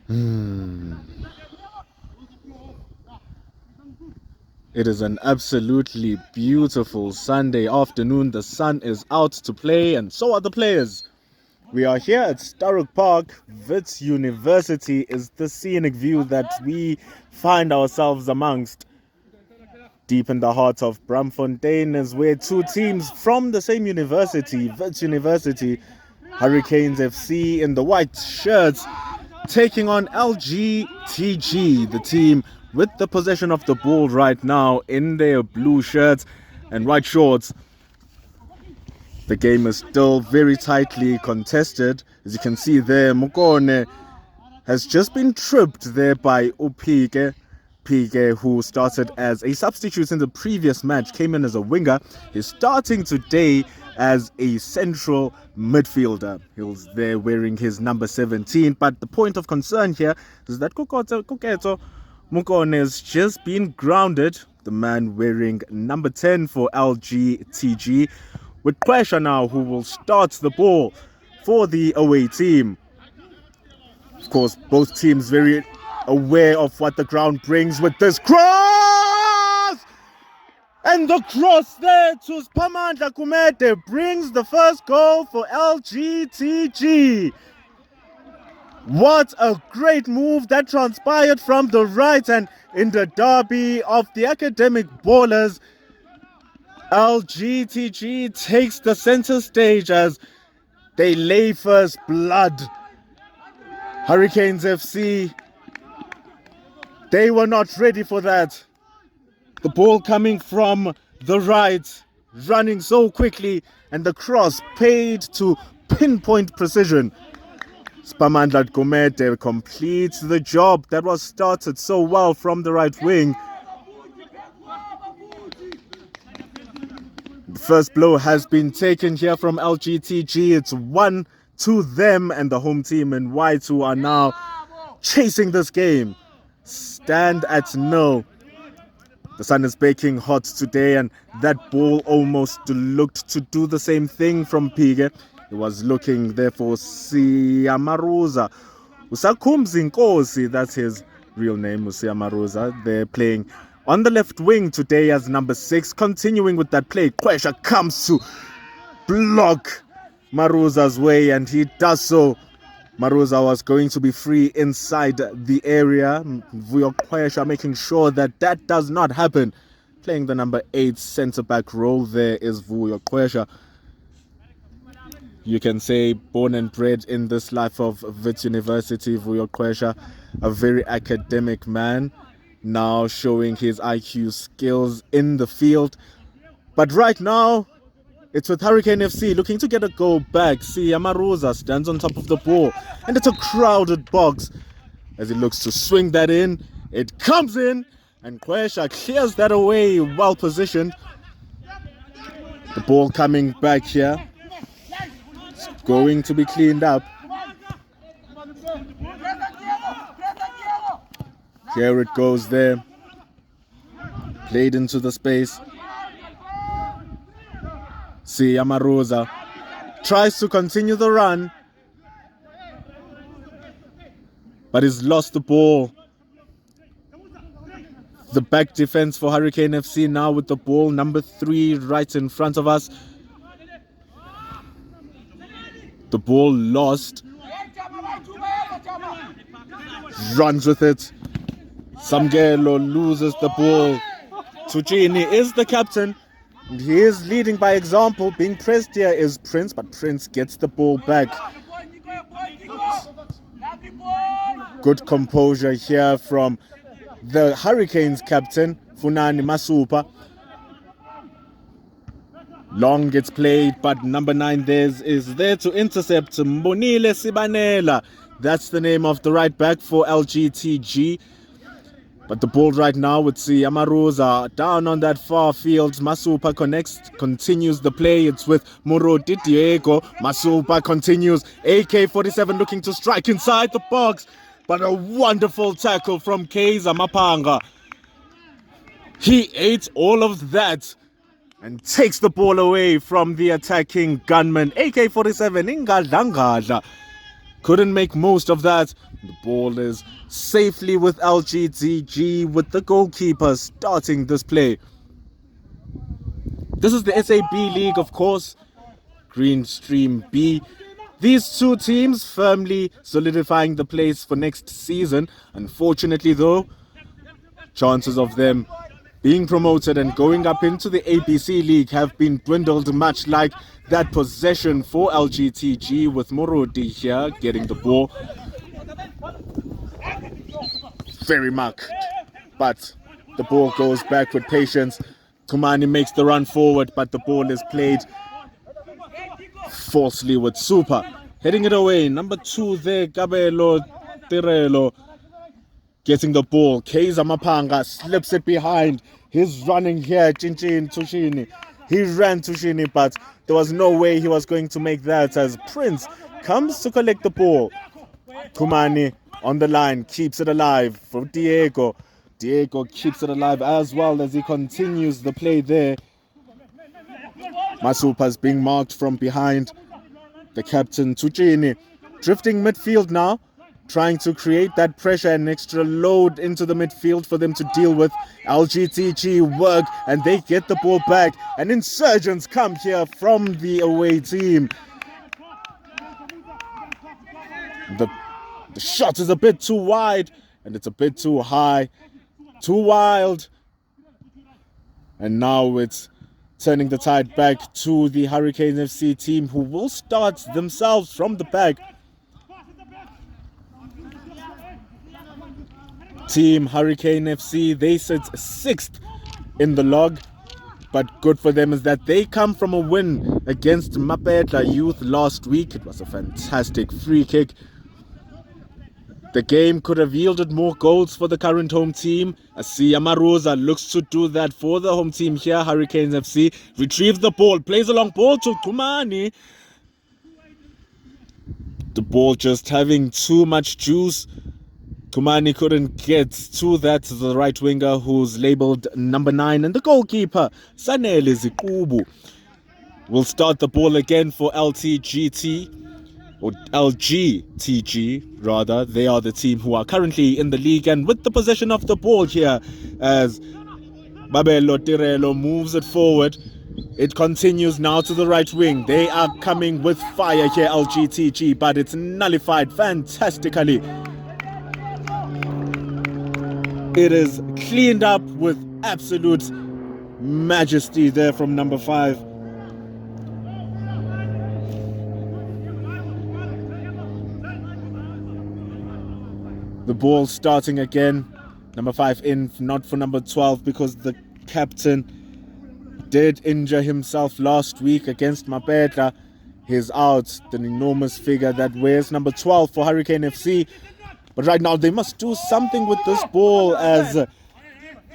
It is an absolutely beautiful Sunday afternoon. The sun is out to play and so are the players. We are here at Starrock Park. Wits University is the scenic view that we find ourselves amongst. Deep in the heart of Braam is where two teams from the same university, Wits University, Hurricanes FC in the white shirts, taking on LGTG, the team with the possession of the ball right now in their blue shirts and white shorts. The game is still very tightly contested. As you can see there, Mokone has just been tripped there by Upike. Pike, who started as a substitute in the previous match, came in as a winger. He's starting today as a central midfielder. He was there wearing his number 17. But the point of concern here is that Koketo Mukone has just been grounded. The man wearing number 10 for LGTG. With pressure now, who will start the ball for the away team. Of course, both teams very aware of what the ground brings with this cross! And the cross there to Spamandla Kumete brings the first goal for LGTG. What a great move that transpired from the right, and in the derby of the academic ballers, LGTG takes the center stage as they lay first blood. Hurricanes FC, they were not ready for that. The ball coming from the right, running so quickly, and the cross paid to pinpoint precision. Spamandla Gomete completes the job that was started so well from the right wing. The first blow has been taken here from LGTG. It's 1 to them, and the home team in white who are now chasing this game stand at no. The sun is baking hot today, and that ball almost looked to do the same thing from Pige. He was looking there for Siamaruza. Usakumzi Nkosi, that's his real name, Usiamaruza. They're playing on the left wing today as number 6. Continuing with that play, Kwesha comes to block Maruza's way, and he does so. Maruza was going to be free inside the area. Vuyo Kwesha making sure that that does not happen. Playing the number 8 centre-back role there is Vuyo Kwesha. You can say born and bred in this life of Wits University, Vuyo Kwesha, a very academic man, now showing his IQ skills in the field. But right now, it's with Hurricane FC looking to get a goal back. See, Amaruza stands on top of the ball, and it's a crowded box. As he looks to swing that in, it comes in, and Kwesha clears that away, well positioned. The ball coming back here. It's going to be cleaned up. Here it goes there. Played into the space. See, Amaruza tries to continue the run, but he's lost the ball. The back defense for Hurricane FC now with the ball, number 3 right in front of us. The ball lost. Runs with it. Samgelo loses the ball. Tuchini is the captain. And he is leading by example. Being pressed here is Prince, but Prince gets the ball back. Good composure here from the Hurricanes captain, Funani Masupa. Long gets played, but number 9 is there to intercept. Mbonile Sibanela. That's the name of the right back for LGTG. But the ball right now with Amaruza down on that far field. Masupa continues the play. It's with Muroti Diego. Masupa continues. AK-47 looking to strike inside the box. But a wonderful tackle from Kaiser Mapanga. He ate all of that and takes the ball away from the attacking gunman. AK-47 Ingadlangadla couldn't make most of that. The ball is safely with LGTG, with the goalkeeper starting this play. This is the SAB League, of course, Green Stream B. These two teams firmly solidifying the place for next season. Unfortunately, though, chances of them being promoted and going up into the ABC League have been dwindled, much like that possession for LGTG, with Morodi here getting the ball. Very marked, but the ball goes back with patience. Tumani makes the run forward, but the ball is played falsely with Super. Heading it away, number 2 there, Kabelo Tirelo getting the ball. Kaiser Mapanga slips it behind. He's running here, Chinchin Tushini. He ran Tushini, but there was no way he was going to make that, as Prince comes to collect the ball. Tumani on the line, keeps it alive for Diego. Diego keeps it alive as well as he continues the play there. Masupa's being marked from behind. The captain, Tuchini, drifting midfield now, trying to create that pressure and extra load into the midfield for them to deal with. LGTG work, and they get the ball back. And insurgents come here from the away team. The shot is a bit too wide, and it's a bit too high, too wild. And now it's turning the tide back to the Hurricane FC team, who will start themselves from the back. Team Hurricane FC, they sit 6th in the log, but good for them is that they come from a win against Mapetla Youth last week. It was a fantastic free kick. The game could have yielded more goals for the current home team. Asiya Maruza looks to do that for the home team here. Hurricanes FC retrieves the ball, plays a long ball to Tumani. The ball just having too much juice. Tumani couldn't get to that. The right winger, who's labeled number 9, and the goalkeeper, Sanele Zikubu, will start the ball again for LTGT. Or LGTG rather. They are the team who are currently in the league and with the possession of the ball here, as Babelo Tirelo moves it forward. It continues now to the right wing. They are coming with fire here, LGTG, but it's nullified fantastically. It is cleaned up with absolute majesty there from number 5. The ball starting again. Number 5 in, not for number 12, because the captain did injure himself last week against Mapetla. He's out, the enormous figure that wears number 12 for Hurricane FC. But right now they must do something with this ball, as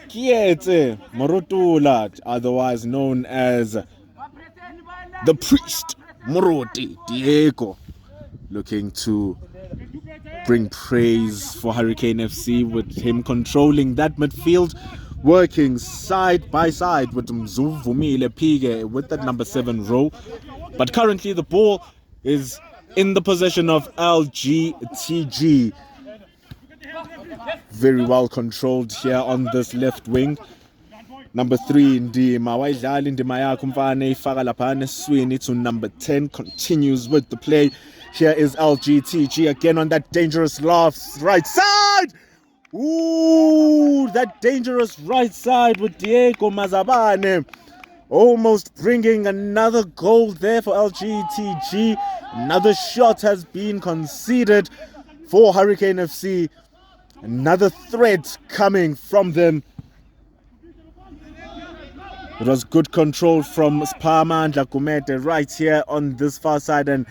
Kiete Morotula, otherwise known as the priest, Moroti Diego, looking to bring praise for Hurricane FC with him controlling that midfield, working side by side with Mzuvumile Pige with that number 7 row. But currently the ball is in the possession of LGTG. Very well controlled here on this left wing. Number 3 Ndima wayidlala indima yakhe umfana ifaka lapha eswini to number 10, continues with the play. Here is LGTG again on that dangerous right side. Ooh, that dangerous right side with Diego Mazabane, almost bringing another goal there for LGTG. Another shot has been conceded for Hurricane FC. Another threat coming from them. It was good control from Spamandla Kumete right here on this far side, and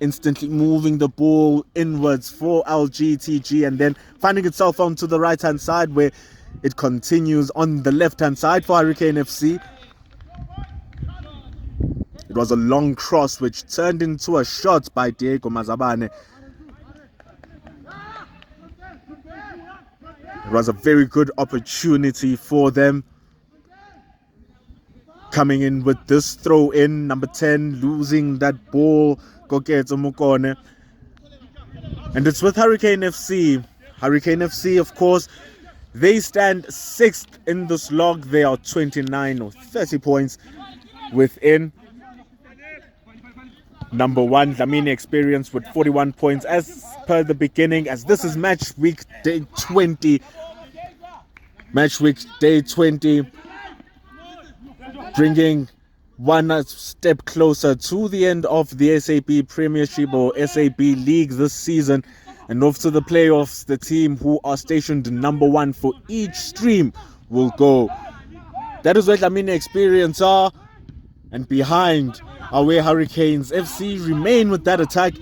instantly moving the ball inwards for LGTG, and then finding itself onto the right hand side, where it continues on the left hand side for Hurricane FC. It was a long cross which turned into a shot by Diego Mazabane. It was a very good opportunity for them. Coming in with this throw in, number 10 losing that ball. Koketso Mukone. And it's with Hurricane FC. Hurricane FC, of course, they stand 6th in this log. They are 29 or 30 points within number 1, Dlamini Experience, with 41 points as per the beginning, as this is match week day 20. Match week day 20, bringing one step closer to the end of the SAB Premiership or SAB League this season, and off to the playoffs. The team who are stationed number 1 for each stream will go. That is where Dlamini Experience are, and behind are where Hurricanes FC remain with that attack.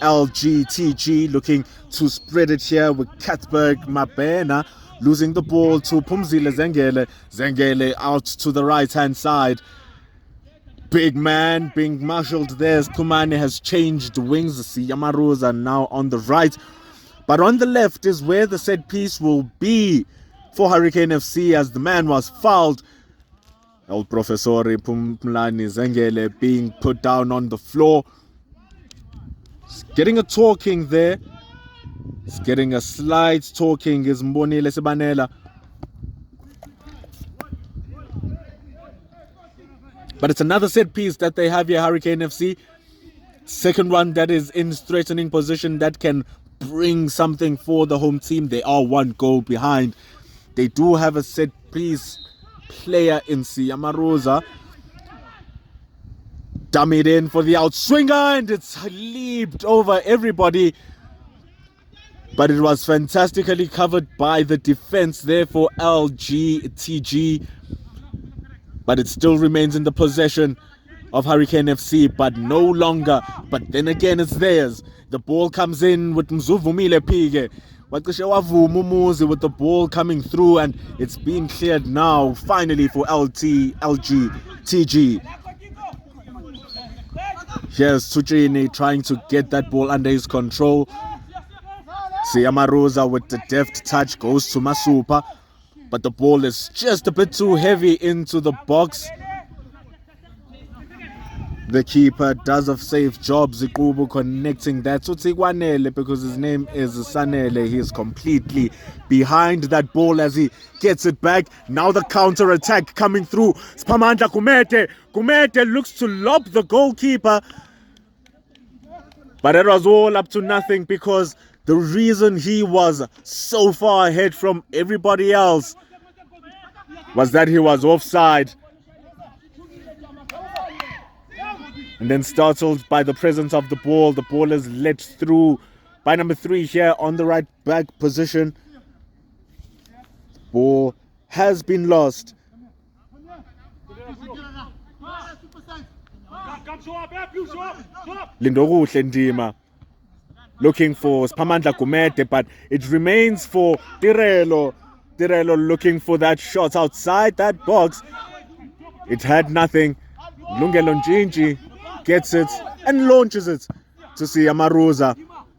LGTG looking to spread it here with Katberg Mabena losing the ball to Pumzile Zengele. Zengele out to the right hand side. Big man being marshaled there. Kumane has changed wings. Siyamaros are now on the right. But on the left is where the set piece will be for Hurricane FC, as the man was fouled. El Professori Pumlani Zengele being put down on the floor. He's getting a talking there. He's getting a slight talking is Mbonile Sebanela. But it's another set piece that they have here, Hurricane FC. Second one that is in threatening position that can bring something for the home team. They are 1 goal behind. They do have a set piece player in Siyamarosa. Dummied in for the outswinger, and it's leaped over everybody. But it was fantastically covered by the defense there for LGTG. But it still remains in the possession of Hurricane FC, but no longer. But then again, it's theirs. The ball comes in with Mzuvumile Pige. Mumuzi with the ball coming through, and it's being cleared now, finally, for LGTG. Here's Tsuchini trying to get that ball under his control. Siyamarosa with the deft touch goes to Masupa, but the ball is just a bit too heavy into the box. The keeper does a safe job, Zikubu, connecting that to Tigwanele, because his name is Sanele. He is completely behind that ball as he gets it back. Now the counter attack coming through. Spamandla Kumete. Kumete looks to lob the goalkeeper, but it was all up to nothing, because the reason he was so far ahead from everybody else was that he was offside. And then startled by the presence of the ball is let through by number 3 here on the right back position. Ball has been lost. Lindoruhle Ndima looking for Spamandla Kumete, but it remains for Tirelo. Tirelo looking for that shot outside that box. It had nothing. Lungelo Njinji gets it and launches it to Siyamarosa.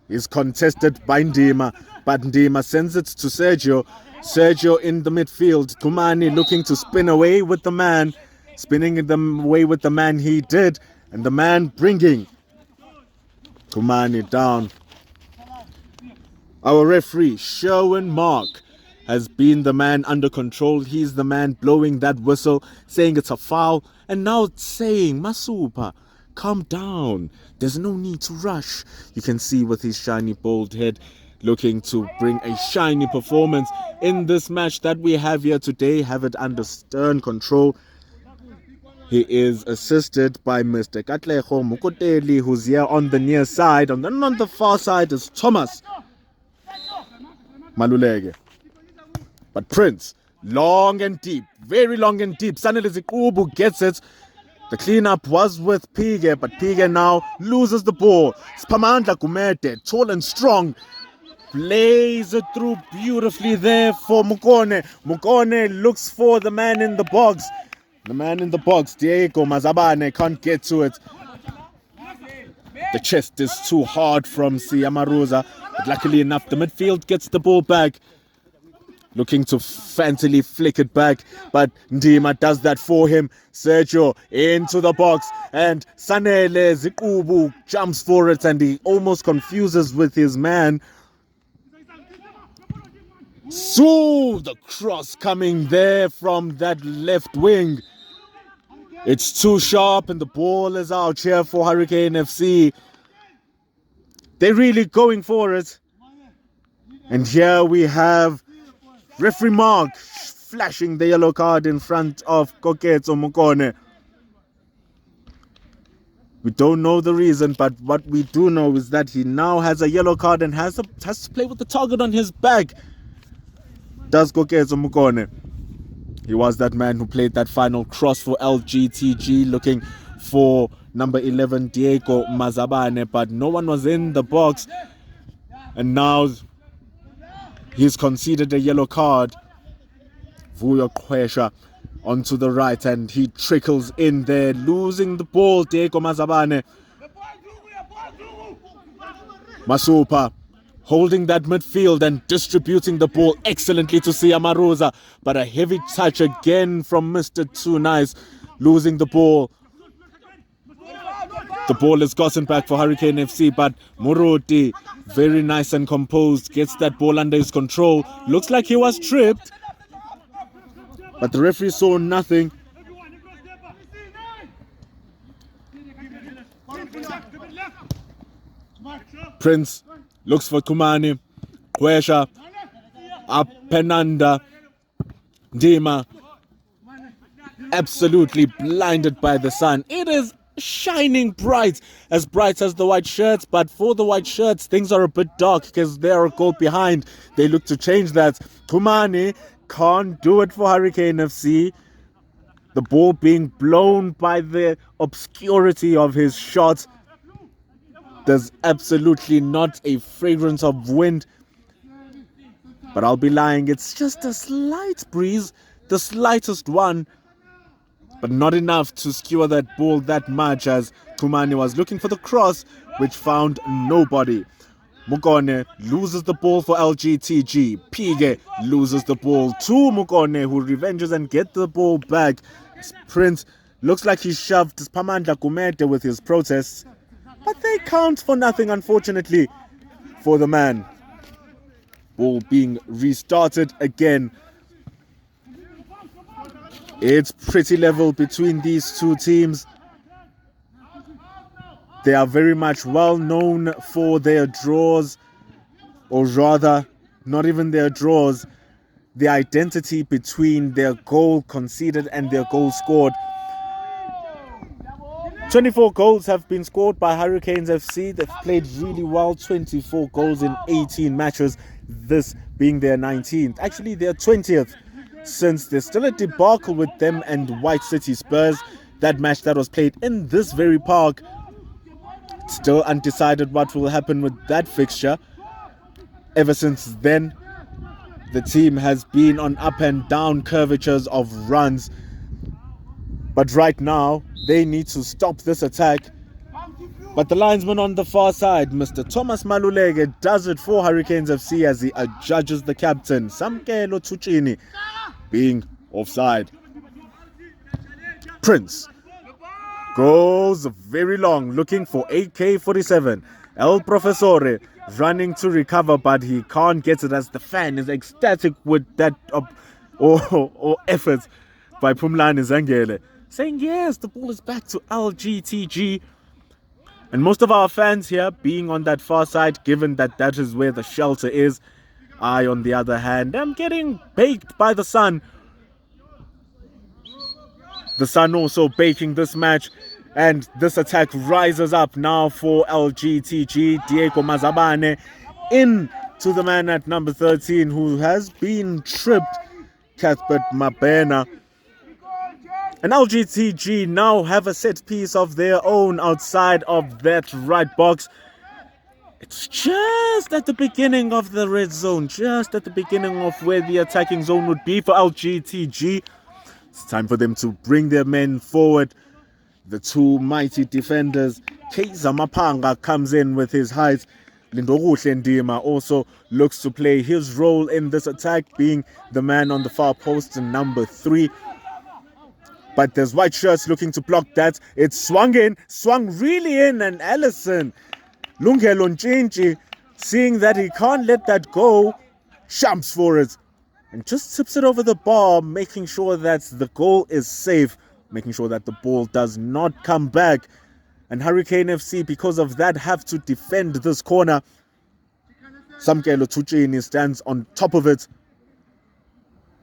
Is contested by Ndima, but Ndima sends it to Sergio. Sergio in the midfield. Kumani looking to spin away with the man. Spinning them away with the man he did, and the man bringing Kumani down. Our referee, Sherwin Mark, has been the man under control. He's the man blowing that whistle, saying it's a foul, and now saying, Masupa, calm down. There's no need to rush. You can see with his shiny bald head looking to bring a shiny performance in this match that we have here today. Have it under stern control. He is assisted by Mr. Katleho Mukoteli, who's here on the near side. And then on the far side is Thomas Malulege. But Prince, long and deep, very long and deep. Sanele Zikubu gets it. The cleanup was with Pige, but Pige now loses the ball. Spamandla Kumete, tall and strong, plays it through beautifully there for Mukone. Mukone looks for the man in the box. The man in the box, Diego Mazabane, can't get to it. The chest is too hard from Siyamarosa, but luckily enough, the midfield gets the ball back. looking to fancily flick it back, but Ndima does that for him. Sergio into the box, and Sanele Zikubu jumps for it, and he almost confuses with his man. So the cross coming there from that left wing. It's too sharp, and the ball is out here for Hurricane FC. They're really going for it. And here we have referee Mark flashing the yellow card in front of Koketso Mokone. We don't know the reason, but what we do know is that he now has a yellow card and has to play with the target on his back. Does Koketso Mokone. He was that man who played that final cross for LGTG, looking for number 11 Diego Mazabane, but no one was in the box. And now he's conceded a yellow card. Vuyo Kwesha onto the right, and he trickles in there, losing the ball. Diego Mazabane. Masupa holding that midfield and distributing the ball excellently to Siamaruza, but a heavy touch again from Mr. Too Nice, losing the ball. The ball is gotten back for Hurricane FC, but Muruti, very nice and composed, gets that ball under his control. Looks like he was tripped, but the referee saw nothing. Prince looks for Kumani. Kwesha, Apenanda, Ndima, absolutely blinded by the sun. It is shining bright as the white shirts, but for the white shirts things are a bit dark because they are a goal behind. They look to change that. Kumani can't do it for Hurricane FC. The ball being blown by the obscurity of his shot. There's absolutely not a fragrance of wind, but I'll be lying. It's just a slight breeze, the slightest one, but not enough to skewer that ball that much, as Kumani was looking for the cross, which found nobody. Mukone loses the ball for LGTG. Pige loses the ball to Mukone, who revenges and gets the ball back. Prince looks like he shoved Pamandla Kumete with his protests, but they count for nothing, unfortunately, for the man. Ball being restarted again. It's pretty level between these two teams. They are very much well known for their draws, or rather, not even their draws, the identity between their goal conceded and their goal scored. 24 goals have been scored by Hurricanes FC. They've played really well, 24 goals in 18 matches, this being their 19th. Actually, their 20th, since there's still a debacle with them and White City Spurs. That match that was played in this very park. Still undecided what will happen with that fixture. Ever since then, the team has been on up and down curvatures of runs. But right now, they need to stop this attack. But the linesman on the far side, Mr. Thomas Maluleke, does it for Hurricanes FC as he adjudges the captain, Samkelo Tuchini, being offside. Prince goes very long, looking for AK-47. El Professore running to recover, but he can't get it as the fan is ecstatic with that effort by Pumlani Zangele, saying yes, the ball is back to LGTG. And most of our fans here being on that far side, given that that is where the shelter is. I, on the other hand, am getting baked by the sun. The sun also baking this match, and this attack rises up now for LGTG. Diego Mazabane in to the man at number 13 who has been tripped, Cuthbert Mabena. And LGTG now have a set piece of their own outside of that right box. It's just at the beginning of the red zone, just at the beginning of where the attacking zone would be for LGTG. It's time for them to bring their men forward. The two mighty defenders. Keiza Mapanga comes in with his height. Lindokuhle Ndima also looks to play his role in this attack, being the man on the far post and number 3. But there's white shirts looking to block that. It's swung really in, and Allison Lungelo Nchinchi, seeing that he can't let that go, jumps for it and just tips it over the bar, making sure that the goal is safe, making sure that the ball does not come back. And Hurricane FC, because of that, have to defend this corner. Samkelo Tuchini stands on top of it.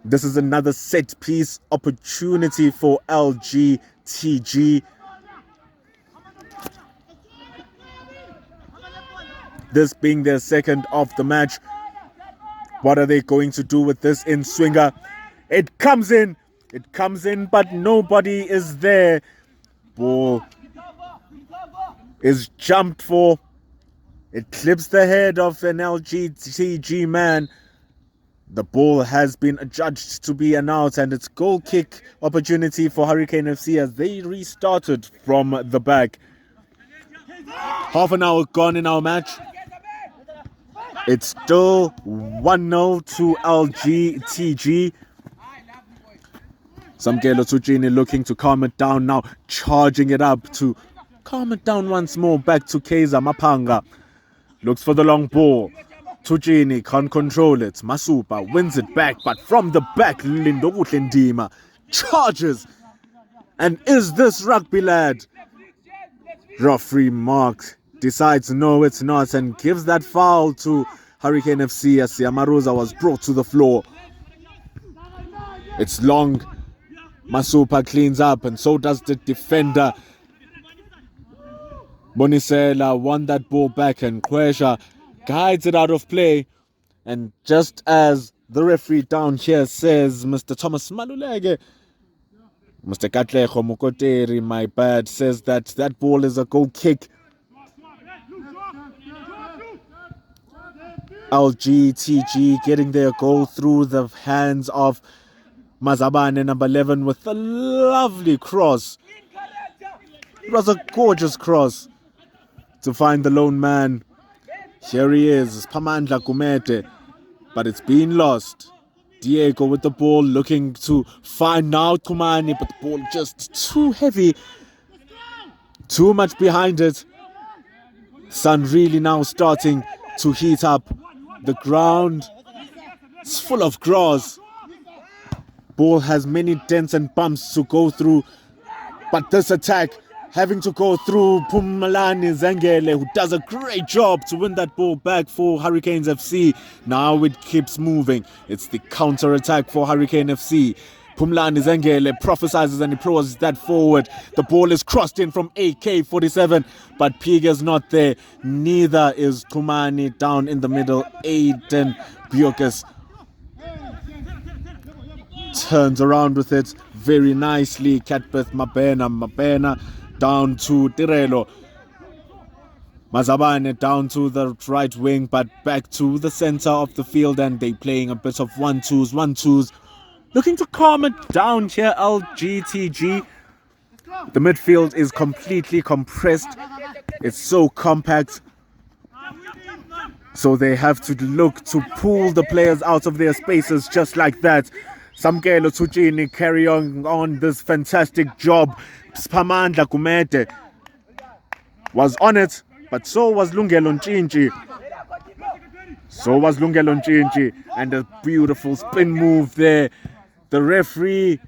This is another set piece opportunity for LGTG. This being their second of the match. What are they going to do with this in swinger? It comes in, but nobody is there. Ball is jumped for. It clips the head of an LGTG man. The ball has been adjudged to be an out, and it's goal kick opportunity for Hurricane FC as they restarted from the back. Half an hour gone in our match. It's still 1-0 to LGTG. Samkelo Tuchini looking to calm it down now, charging it up to calm it down once more. Back to Kaiser Mapanga. Looks for the long ball. Tuchini can't control it. Masupa wins it back, but from the back, Lindokuhle Ndima charges. And is this rugby lad? Referee Mark decides no, it's not, and gives that foul to Hurricane FC as Yamaruza was brought to the floor. It's long. Masupa cleans up, and so does the defender. Bonisela won that ball back, and Kwesha guides it out of play. And just as the referee down here says, Mr. Thomas Malulege, Mr. Katlejo Mukoteri, my bad, says that that ball is a goal kick. LGTG getting their goal through the hands of Mazabane, number 11, with a lovely cross. It was a gorgeous cross to find the lone man. Here he is, Pamandla Kumete, but it's been lost. Diego with the ball, looking to find now Kumani, but the ball just too heavy, too much behind it. Sun really now starting to heat up. The ground is full of grass. Ball has many dents and bumps to go through, but this attack having to go through Pumalani Zengele, who does a great job to win that ball back for Hurricanes FC. Now it keeps moving. It's the counter attack for Hurricane FC. Pumlani Zengele prophesizes and he throws that forward. The ball is crossed in from AK-47, but Pig is not there. Neither is Kumani down in the middle. Aiden Biokas turns around with it very nicely. Catbeth Mabena down to Tirelo. Mazabane down to the right wing, but back to the center of the field, and they playing a bit of 1-2s. Looking to calm it down here, LGTG. The midfield is completely compressed. It's so compact. So they have to look to pull the players out of their spaces just like that. Samkelo Tuchini carry on this fantastic job. Spamandla Kumete was on it, but so was Lungelo Nchinchi. And a beautiful spin move there. The referee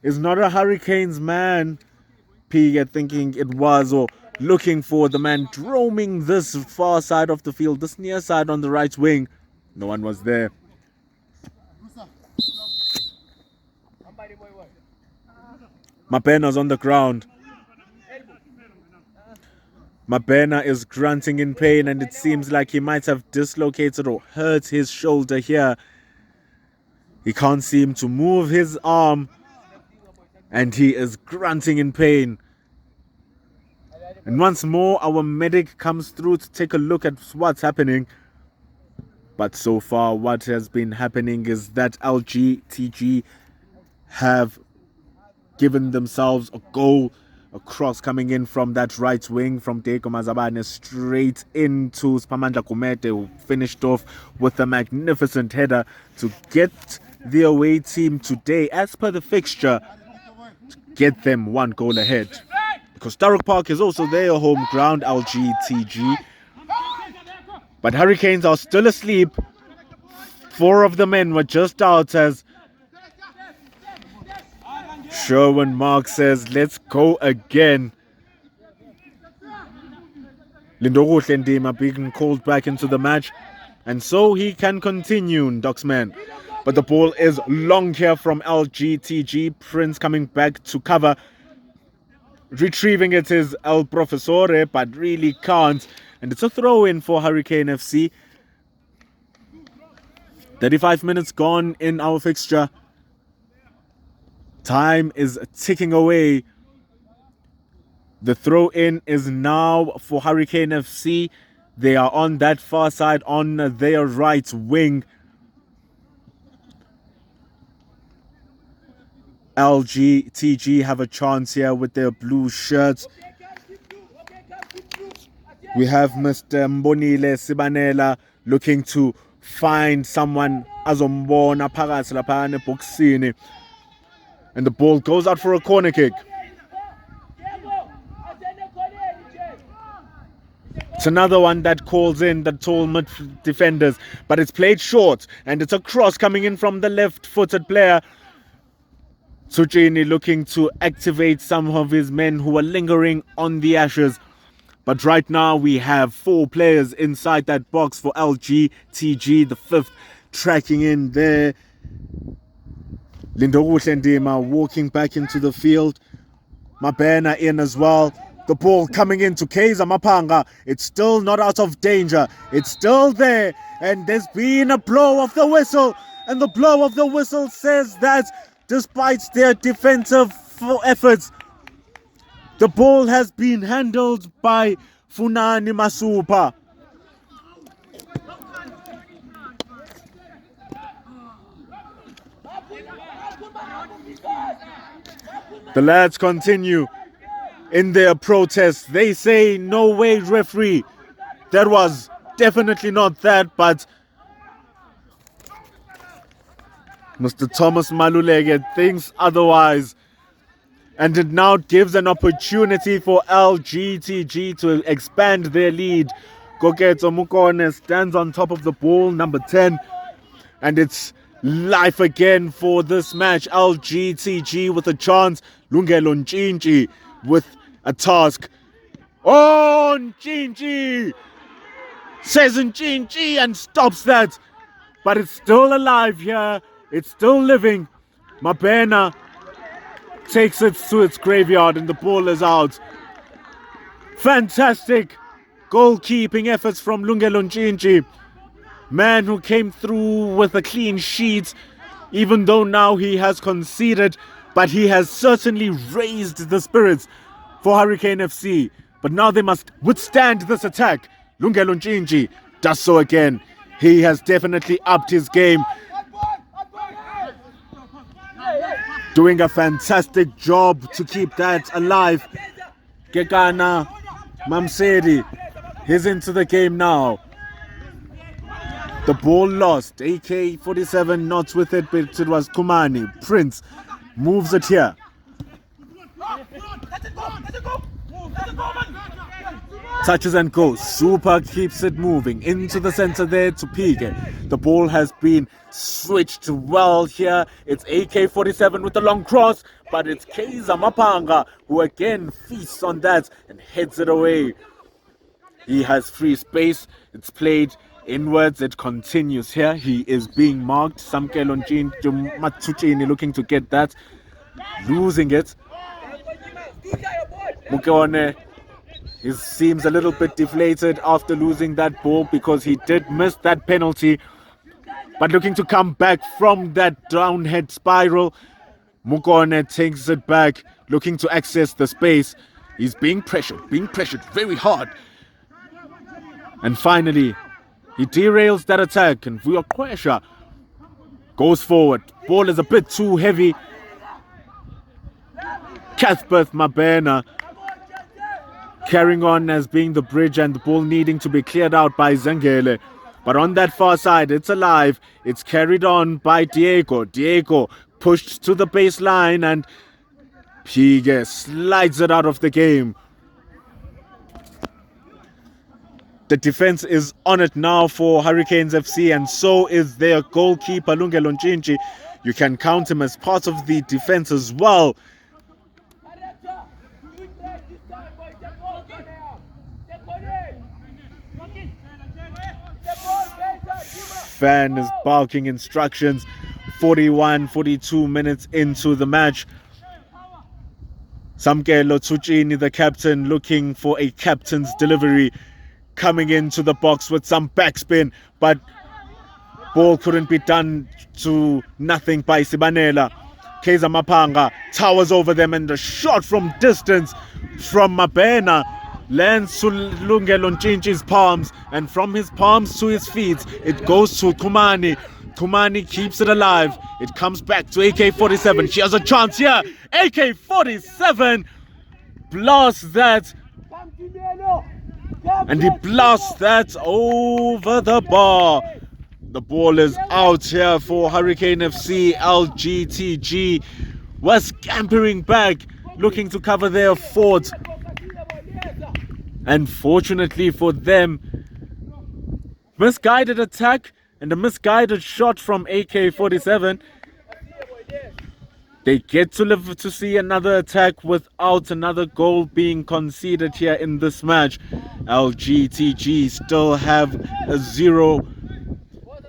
is not a Hurricanes man. Piga thinking it was, or looking for the man roaming this far side of the field, this near side on the right wing. No one was there. Mapena's on the ground. Mapena is grunting in pain, and it seems like he might have dislocated or hurt his shoulder here. He can't seem to move his arm, and he is grunting in pain. And once more, our medic comes through to take a look at what's happening. But so far, what has been happening is that LGTG have given themselves a goal A cross coming in from that right wing from Deko Mazabane straight into Spamandla Kumete, who finished off with a magnificent header to get the away team today, as per the fixture, to get them 1 goal ahead. Because Starrock Park is also their home ground, LGTG. But Hurricanes are still asleep. 4 of the men were just out as Sherwin Mark says, let's go again. Lindoruhle Ndima being called back into the match, and so he can continue, Docksman. But the ball is long here from LGTG. Prince coming back to cover. Retrieving it is El Professore, but really can't. And it's a throw-in for Hurricane FC. 35 minutes gone in our fixture. Time is ticking away. The throw-in is now for Hurricane FC. They are on that far side, on their right wing. LGTG have a chance here with their blue shirts. We have Mr. Mbonile Sibanela looking to find someone azombona phakathi lapha eboxini. And the ball goes out for a corner kick. It's another one that calls in the tall mid defenders, but it's played short, and it's a cross coming in from the left-footed player. Tsuchini looking to activate some of his men who are lingering on the ashes. But right now we have 4 players inside that box for LGTG, the 5th tracking in there. Lindoruhle Ndima walking back into the field. Mabena in as well. The ball coming into Kaiser Mapanga. It's still not out of danger. It's still there. And there's been a blow of the whistle. And the blow of the whistle says that despite their defensive efforts, the ball has been handled by Funani Masupa. The lads continue in their protest. They say, no way, referee. That was definitely not that, but Mr. Thomas Maluleke thinks otherwise. And it now gives an opportunity for LGTG to expand their lead. Koketo Mukone stands on top of the ball, number 10. And it's life again for this match. LGTG with a chance. Lungelo Nchinchi with a task. Oh, Nchinchi! Says Nchinchi and stops that. But it's still alive here. It's still living. Mabena takes it to its graveyard and the ball is out. Fantastic goalkeeping efforts from Lungelo Nchinchi. Man who came through with a clean sheet, even though now he has conceded, but he has certainly raised the spirits for Hurricane FC. But now they must withstand this attack. Lungelo Nchinchi does so again. He has definitely upped his game. Doing a fantastic job to keep that alive. Gekana Mamsedi, he's into the game now. The ball lost. AK-47 not with it, but it was Kumani. Prince moves it here. Touches and goes. Super keeps it moving into the center there to Pige. The ball has been switched well here. It's AK-47 with the long cross, but it's Kaiser Mapanga who again feasts on that and heads it away. He has free space. It's played inwards. It continues here. He is being marked. Samkelo Matuchini looking to get that. Losing it. Mukeone, he seems a little bit deflated after losing that ball because he did miss that penalty. But looking to come back from that downhead spiral. Mukone takes it back, looking to access the space. He's being pressured very hard. And finally, he derails that attack, and Vuyokwesha goes forward. Ball is a bit too heavy. Cuthbert Mabena carrying on as being the bridge and the ball needing to be cleared out by Zengele. But on that far side, it's alive. It's carried on by Diego. Diego pushed to the baseline and Pige slides it out of the game. The defense is on it now for Hurricanes FC, and so is their goalkeeper, Lungelo Nchinchi. You can count him as part of the defense as well. Fan is barking instructions. 42 minutes into the match. Samkelo Tsuchini, the captain, looking for a captain's delivery, coming into the box with some backspin, but ball couldn't be done to nothing by Sibanela. Keza Mapanga towers over them, and the shot from distance from Mabena lands to Lungelo Nchinchi's palms, and from his palms to his feet it goes to Kumani. Kumani keeps it alive. It comes back to AK-47. She has a chance here. AK-47 blasts that, and he blasts that over the bar. The ball is out here for Hurricane FC. LGTG was scampering back, looking to cover their fort. And fortunately for them, misguided attack and a misguided shot from AK-47. They get to live to see another attack without another goal being conceded here in this match. LGTG still have a 0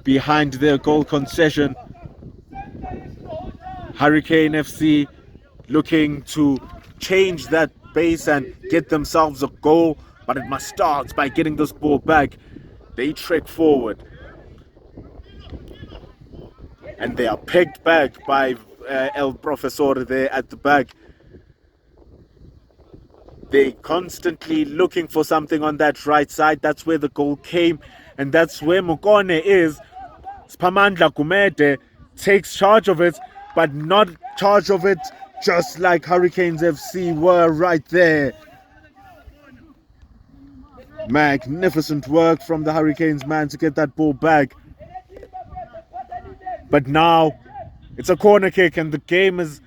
behind their goal concession. Hurricane FC looking to change that base and get themselves a goal, but it must start by getting this ball back. They trek forward, and they are pegged back by El Professor there at the back. They constantly looking for something on that right side. That's where the goal came, and that's where Mukone is. Spamandla Kumete takes charge of it, but not charge of it just like Hurricanes FC were right there. Magnificent work from the Hurricanes man to get that ball back. But now it's a corner kick, and the game is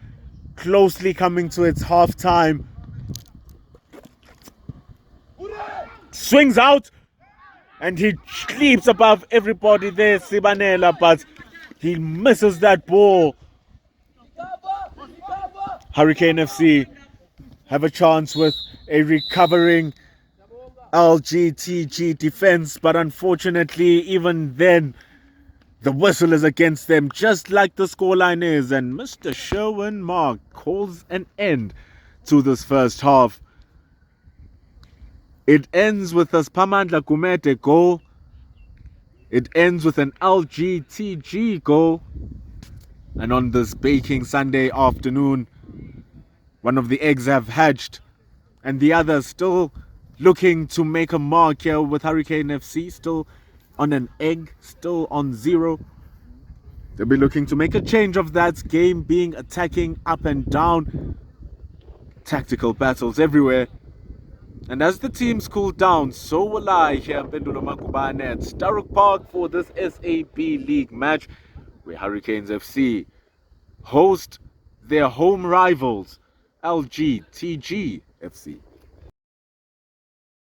closely coming to its half time. Swings out, and he leaps above everybody there, Sibanela, but he misses that ball. Hurricane FC have a chance with a recovering LGTG defense, but unfortunately even then the whistle is against them, just like the scoreline is, and Mr. Sherwin Mark calls an end to this first half. It ends with a Spamandla Kumete goal. It ends with an LGTG goal. And on this baking Sunday afternoon, one of the eggs have hatched, and the other still looking to make a mark here with Hurricane FC, still on an egg, still on 0. They'll be looking to make a change of that game, being attacking up and down. Tactical battles everywhere. And as the teams cool down, so will I here in Pendulo Makubane at Staruk Park for this SAB League match, where Hurricanes FC host their home rivals, LGTG FC.